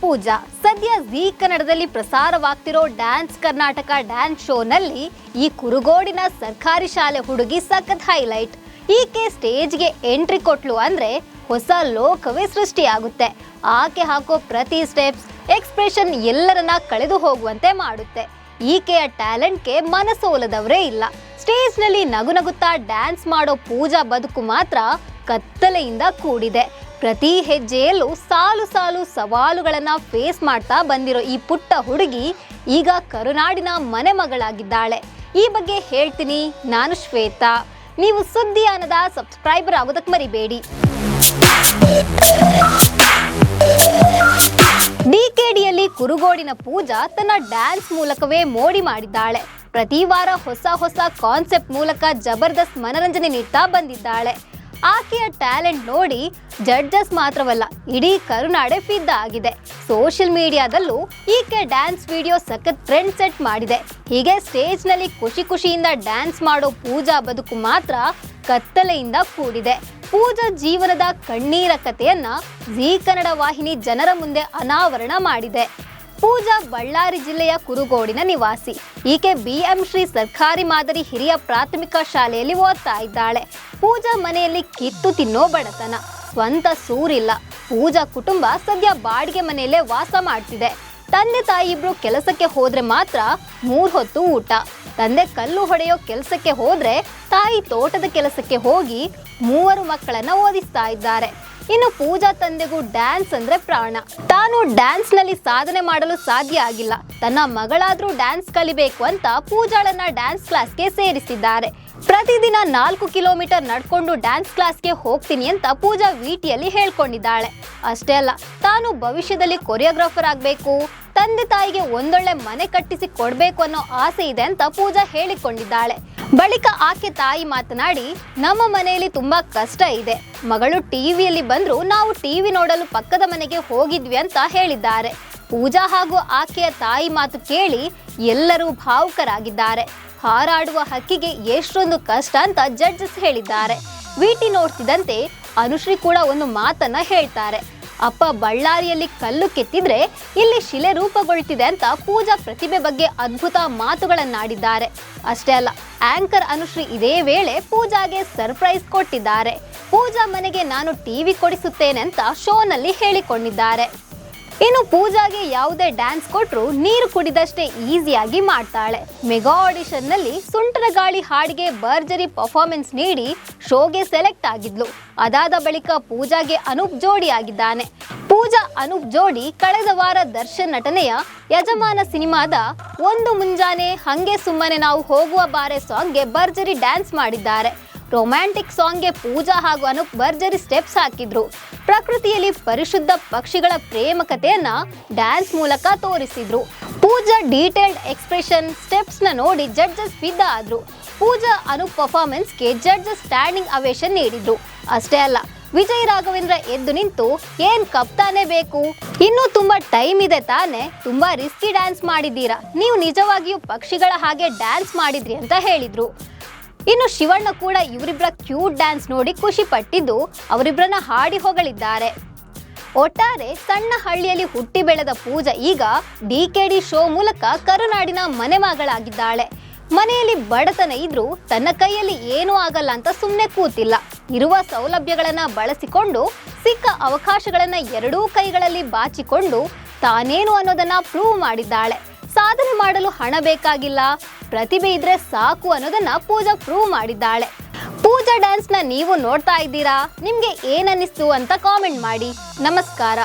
ಪೂಜಾ ಸದ್ಯ ಜೀ ಕನ್ನಡದಲ್ಲಿ ಪ್ರಸಾರವಾಗ್ತಿರೋ dance Karnataka dance ಶೋನಲ್ಲಿ ಈ ಕುರುಗೋಡಿನ ಸರ್ಕಾರಿ ಶಾಲೆ ಹುಡುಗಿ ಸಖತ್ ಹೈಲೈಟ್. ಈಕೆ ಸ್ಟೇಜ್ಗೆ ಎಂಟ್ರಿ ಕೊಟ್ಲು ಅಂದ್ರೆ ಹೊಸ ಲೋಕವೇ ಸೃಷ್ಟಿಯಾಗುತ್ತೆ. ಆಕೆ ಹಾಕೋ ಪ್ರತಿ ಸ್ಟೆಪ್ಸ್ ಎಕ್ಸ್ಪ್ರೆಷನ್ ಎಲ್ಲರನ್ನ ಕಳೆದು ಹೋಗುವಂತೆ ಮಾಡುತ್ತೆ. ಈಕೆಯ ಟ್ಯಾಲೆಂಟ್ಗೆ ಮನಸೋಲದವರೇ ಇಲ್ಲ. ಸ್ಟೇಜ್ನಲ್ಲಿ ನಗುನಗುತ್ತಾ ಡ್ಯಾನ್ಸ್ ಮಾಡೋ ಪೂಜಾ ಬದುಕು ಮಾತ್ರ ಕತ್ತಲೆಯಿಂದ ಕೂಡಿದೆ. ಪ್ರತಿ ಹೆಜ್ಜೆಯಲ್ಲೂ ಸಾಲು ಸಾಲು ಸವಾಲುಗಳನ್ನ ಫೇಸ್ ಮಾಡ್ತಾ ಬಂದಿರೋ ಈ ಪುಟ್ಟ ಹುಡುಗಿ ಈಗ ಕರುನಾಡಿನ ಮನೆ ಮಗಳಾಗಿದ್ದಾಳೆ. ಈ ಬಗ್ಗೆ ಹೇಳ್ತೀನಿ. ನಾನು ಶ್ವೇತಾ. ನೀವು ಸುದ್ದಿಯಾನದ ಸಬ್ಸ್ಕ್ರೈಬರ್ ಆಗೋದಕ್ಕೆ ಮರಿಬೇಡಿ. ಡಿಕೆಡಿಯಲ್ಲಿ ಕುರುಗೋಡಿನ ಪೂಜಾ ತನ್ನ ಡ್ಯಾನ್ಸ್ ಮೂಲಕವೇ ಮೋಡಿ ಮಾಡಿದ್ದಾಳೆ. ಪ್ರತಿ ವಾರ ಹೊಸ ಕಾನ್ಸೆಪ್ಟ್ ಮೂಲಕ ಜಬರ್ದಸ್ತ್ ಮನರಂಜನೆ ನೀಡ್ತಾ ಬಂದಿದ್ದಾಳೆ. ಆಕೆಯ ಟ್ಯಾಲೆಂಟ್ ನೋಡಿ ಜಡ್ಜಸ್ ಮಾತ್ರವಲ್ಲ, ಇಡೀ ಕರುನಾಡೆ ಫಿದಾ ಆಗಿದೆ. ಸೋಷಿಯಲ್ ಮೀಡಿಯಾದಲ್ಲೂ ಈಕೆ ಡ್ಯಾನ್ಸ್ ವಿಡಿಯೋ ಸಖತ್ ಟ್ರೆಂಡ್ ಸೆಟ್ ಮಾಡಿದೆ. ಹೀಗೆ ಸ್ಟೇಜ್ನಲ್ಲಿ ಖುಷಿಯಿಂದ ಡ್ಯಾನ್ಸ್ ಮಾಡೋ ಪೂಜಾ ಬದುಕು ಮಾತ್ರ ಕತ್ತಲೆಯಿಂದ ಕೂಡಿದೆ. ಪೂಜಾ ಜೀವನದ ಕಣ್ಣೀರ ಕಥೆಯನ್ನ ಜೀ ಕನ್ನಡ ವಾಹಿನಿ ಜನರ ಮುಂದೆ ಅನಾವರಣ ಮಾಡಿದೆ. ಪೂಜಾ ಬಳ್ಳಾರಿ ಜಿಲ್ಲೆಯ ಕುರುಗೋಡಿನ ನಿವಾಸಿ. ಈಕೆ BM ಶ್ರೀ ಸರ್ಕಾರಿ ಮಾದರಿ ಹಿರಿಯ ಪ್ರಾಥಮಿಕ ಶಾಲೆಯಲ್ಲಿ ಓದ್ತಾ ಇದ್ದಾಳೆ. ಪೂಜಾ ಮನೆಯಲ್ಲಿ ಕಿತ್ತು ತಿನ್ನೋ ಬಡತನ, ಸ್ವಂತ ಸೂರಿಲ್ಲ. ಪೂಜಾ ಕುಟುಂಬ ಸದ್ಯ ಬಾಡಿಗೆ ಮನೆಯಲ್ಲೇ ವಾಸ ಮಾಡ್ತಿದೆ. ತಂದೆ ತಾಯಿ ಇಬ್ರು ಕೆಲಸಕ್ಕೆ ಹೋದ್ರೆ ಮಾತ್ರ 3 ಹೊತ್ತು ಊಟ. ತಂದೆ ಕಲ್ಲು ಹೊಡೆಯೋ ಕೆಲಸಕ್ಕೆ ಹೋದ್ರೆ ತಾಯಿ ತೋಟದ ಕೆಲಸಕ್ಕೆ ಹೋಗಿ 3 ಮಕ್ಕಳನ್ನ ಓದಿಸ್ತಾ ಇದ್ದಾರೆ. ಇನ್ನು ಪೂಜಾ ತಂದೆಗೂ ಡ್ಯಾನ್ಸ್ ಅಂದ್ರೆ ಪ್ರಾಣ. ತಾನು ಡ್ಯಾನ್ಸ್ ನಲ್ಲಿ ಸಾಧನೆ ಮಾಡಲು ಸಾಧ್ಯ ಆಗಿಲ್ಲ. ತನ್ನ ಮಗಳಾದ್ರೂ ಡ್ಯಾನ್ಸ್ ಕಲಿಬೇಕು ಅಂತ ಪೂಜಾಳನ್ನ ಡ್ಯಾನ್ಸ್ ಕ್ಲಾಸ್ಗೆ ಸೇರಿಸಿದ್ದಾರೆ. ಪ್ರತಿದಿನ 4 ಕಿಲೋಮೀಟರ್ ನಡ್ಕೊಂಡು ಡ್ಯಾನ್ಸ್ ಕ್ಲಾಸ್ಗೆ ಹೋಗ್ತೀನಿ ಅಂತ ಪೂಜಾ ವಿಟಿಯಲ್ಲಿ ಹೇಳ್ಕೊಂಡಿದ್ದಾಳೆ. ಅಷ್ಟೇ ಅಲ್ಲ, ತಾನು ಭವಿಷ್ಯದಲ್ಲಿ ಕೊರಿಯೋಗ್ರಾಫರ್ ಆಗ್ಬೇಕು, ತಂದೆ ತಾಯಿಗೆ ಒಂದೊಳ್ಳೆ ಮನೆ ಕಟ್ಟಿಸಿ ಕೊಡ್ಬೇಕು ಅನ್ನೋ ಆಸೆ ಇದೆ ಅಂತ ಪೂಜಾ ಹೇಳಿಕೊಂಡಿದ್ದಾಳೆ. ಬಳಿಕ ಆಕೆ ತಾಯಿ ಮಾತನಾಡಿ, ನಮ್ಮ ಮನೆಯಲ್ಲಿ ತುಂಬಾ ಕಷ್ಟ ಇದೆ. ಮಗಳು ಟಿವಿಯಲ್ಲಿ ಬಂದ್ರು ನಾವು ಟಿವಿ ನೋಡಲು ಪಕ್ಕದ ಮನೆಗೆ ಹೋಗಿದ್ವಿ ಅಂತ ಹೇಳಿದ್ದಾರೆ. ಪೂಜಾ ಹಾಗೂ ಆಕೆಯ ತಾಯಿ ಮಾತು ಕೇಳಿ ಎಲ್ಲರೂ ಭಾವುಕರಾಗಿದ್ದಾರೆ. ಹಾರಾಡುವ ಹಕ್ಕಿಗೆ ಎಷ್ಟೊಂದು ಕಷ್ಟ ಅಂತ ಜಡ್ಜಸ್ ಹೇಳಿದ್ದಾರೆ. ವಿಟಿ ನೋಡ್ತಿದ್ದಂತೆ ಅನುಶ್ರೀ ಕೂಡ ಒಂದು ಮಾತನ್ನ ಹೇಳ್ತಾರೆ. ಅಪ್ಪ ಬಳ್ಳಾರಿಯಲ್ಲಿ ಕಲ್ಲು ಕೆತ್ತಿದ್ರೆ ಇಲ್ಲಿ ಶಿಲೆ ರೂಪುಗೊಳ್ತಿದೆ ಅಂತ ಪೂಜಾ ಪ್ರತಿಭೆ ಬಗ್ಗೆ ಅದ್ಭುತ ಮಾತುಗಳನ್ನಾಡಿದ್ದಾರೆ. ಅಷ್ಟೇ ಅಲ್ಲ, ಆಂಕರ್ ಅನುಶ್ರೀ ಇದೇ ವೇಳೆ ಪೂಜಾಗೆ ಸರ್ಪ್ರೈಸ್ ಕೊಟ್ಟಿದ್ದಾರೆ. ಪೂಜಾ ಮನೆಗೆ ನಾನು ಟಿವಿ ಕೊಡಿಸುತ್ತೇನೆ ಅಂತ ಶೋನಲ್ಲಿ ಹೇಳಿಕೊಂಡಿದ್ದಾರೆ. ಇನ್ನು ಪೂಜಾಗೆ ಯಾವುದೇ ಡ್ಯಾನ್ಸ್ ಕೊಟ್ರು ನೀರು ಕುಡಿದಷ್ಟೇ ಈಸಿಯಾಗಿ ಮಾಡ್ತಾಳೆ. ಮೆಗಾ ಆಡಿಷನ್ ನಲ್ಲಿ ಸುಂಟರ ಗಾಳಿ ಹಾಡಿಗೆ ಭರ್ಜರಿ ಪರ್ಫಾರ್ಮೆನ್ಸ್ ನೀಡಿ ಶೋಗೆ ಸೆಲೆಕ್ಟ್ ಆಗಿದ್ಲು. ಅದಾದ ಬಳಿಕ ಪೂಜಾಗೆ ಅನೂಪ್ ಜೋಡಿ ಆಗಿದ್ದಾನೆ. ಪೂಜಾ ಅನೂಪ್ ಜೋಡಿ ಕಳೆದ ವಾರ ದರ್ಶನ್ ನಟನೆಯ ಯಜಮಾನ ಸಿನಿಮಾದ ಒಂದು ಮುಂಜಾನೆ ಹಂಗೆ ಸುಮ್ಮನೆ ನಾವು ಹೋಗುವ ಬಾರೆ ಸಾಂಗ್ಗೆ ಭರ್ಜರಿ ಡ್ಯಾನ್ಸ್ ಮಾಡಿದ್ದಾರೆ. ರೊಮ್ಯಾಂಟಿಕ್ ಸಾಂಗ್ಗೆ ಪೂಜಾ ಹಾಗೂ ಅನೂಪ್ ಭರ್ಜರಿ ಸ್ಟೆಪ್ಸ್ ಹಾಕಿದ್ರು. ಪ್ರಕೃತಿಯಲ್ಲಿ ಪರಿಶುದ್ಧ ಪಕ್ಷಿಗಳ ಪ್ರೇಮ ಕಥೆಯನ್ನ ಡ್ಯಾನ್ಸ್ ಮೂಲಕ ತೋರಿಸಿದ್ರು. ಪೂಜಾ ಡೀಟೇಲ್ಡ್ ಎಕ್ಸ್ಪ್ರೆಷನ್ ಸ್ಟೆಪ್ಸ್ ನ ನೋಡಿ ಜಡ್ಜಸ್ ಫಿದಾ ಆದ್ರು. ಪೂಜಾ ಅನೂಪ್ ಪರ್ಫಾರ್ಮೆನ್ಸ್ಗೆ ಜಡ್ಜಸ್ ಸ್ಟ್ಯಾಂಡಿಂಗ್ ಅವೇಶನ್ ನೀಡಿದ್ರು. ಅಷ್ಟೇ ಅಲ್ಲ, ವಿಜಯ್ ರಾಘವೇಂದ್ರ ಎದ್ದು ನಿಂತು ಏನ್ ಕಪ್ತಾನೆ ಬೇಕು, ಇನ್ನೂ ತುಂಬಾ ಟೈಮ್ ಇದೆ ತಾನೆ, ತುಂಬಾ ರಿಸ್ಕಿ ಡ್ಯಾನ್ಸ್ ಮಾಡಿದ್ದೀರಾ, ನೀವು ನಿಜವಾಗಿಯೂ ಪಕ್ಷಿಗಳ ಹಾಗೆ ಡ್ಯಾನ್ಸ್ ಮಾಡಿದ್ರಿ ಅಂತ ಹೇಳಿದ್ರು. ಇನ್ನು ಶಿವಣ್ಣ ಕೂಡ ಇವರಿಬ್ಬರ ಕ್ಯೂಟ್ ಡ್ಯಾನ್ಸ್ ನೋಡಿ ಖುಷಿ ಪಟ್ಟಿದ್ದು ಅವರಿಬ್ಬರನ್ನ ಹಾಡಿ ಹೊಗಳಿದ್ದಾರೆ. ಒಟ್ಟಾರೆ ಸಣ್ಣ ಹಳ್ಳಿಯಲ್ಲಿ ಹುಟ್ಟಿ ಬೆಳೆದ ಪೂಜಾ ಈಗ ಡಿಕೆಡಿ ಶೋ ಮೂಲಕ ಕರುನಾಡಿನ ಮನೆ ಮಗಳಾಗಿದ್ದಾಳೆ. ಮನೆಯಲ್ಲಿ ಬಡತನ ಇದ್ರೂ ತನ್ನ ಕೈಯಲ್ಲಿ ಏನೂ ಆಗಲ್ಲ ಅಂತ ಸುಮ್ಮನೆ ಕೂತಿಲ್ಲ. ಇರುವ ಸೌಲಭ್ಯಗಳನ್ನ ಬಳಸಿಕೊಂಡು ಸಿಕ್ಕ ಅವಕಾಶಗಳನ್ನ ಎರಡೂ ಕೈಗಳಲ್ಲಿ ಬಾಚಿಕೊಂಡು ತಾನೇನು ಅನ್ನೋದನ್ನ ಪ್ರೂವ್ ಮಾಡಿದ್ದಾಳೆ. ಸಾಧನೆ ಮಾಡಲು ಹಣ ಬೇಕಾಗಿಲ್ಲ, ಪ್ರತಿಭೆ ಇದ್ರೆ ಸಾಕು ಅನ್ನೋದನ್ನ ಪೂಜಾ ಪ್ರೂವ್ ಮಾಡಿದ್ದಾಳೆ. ಪೂಜಾ ಡ್ಯಾನ್ಸ್ ನ ನೀವು ನೋಡ್ತಾ ಇದ್ದೀರಾ? ನಿಮ್ಗೆ ಏನನ್ನಿಸ್ತು ಅಂತ ಕಾಮೆಂಟ್ ಮಾಡಿ. ನಮಸ್ಕಾರ.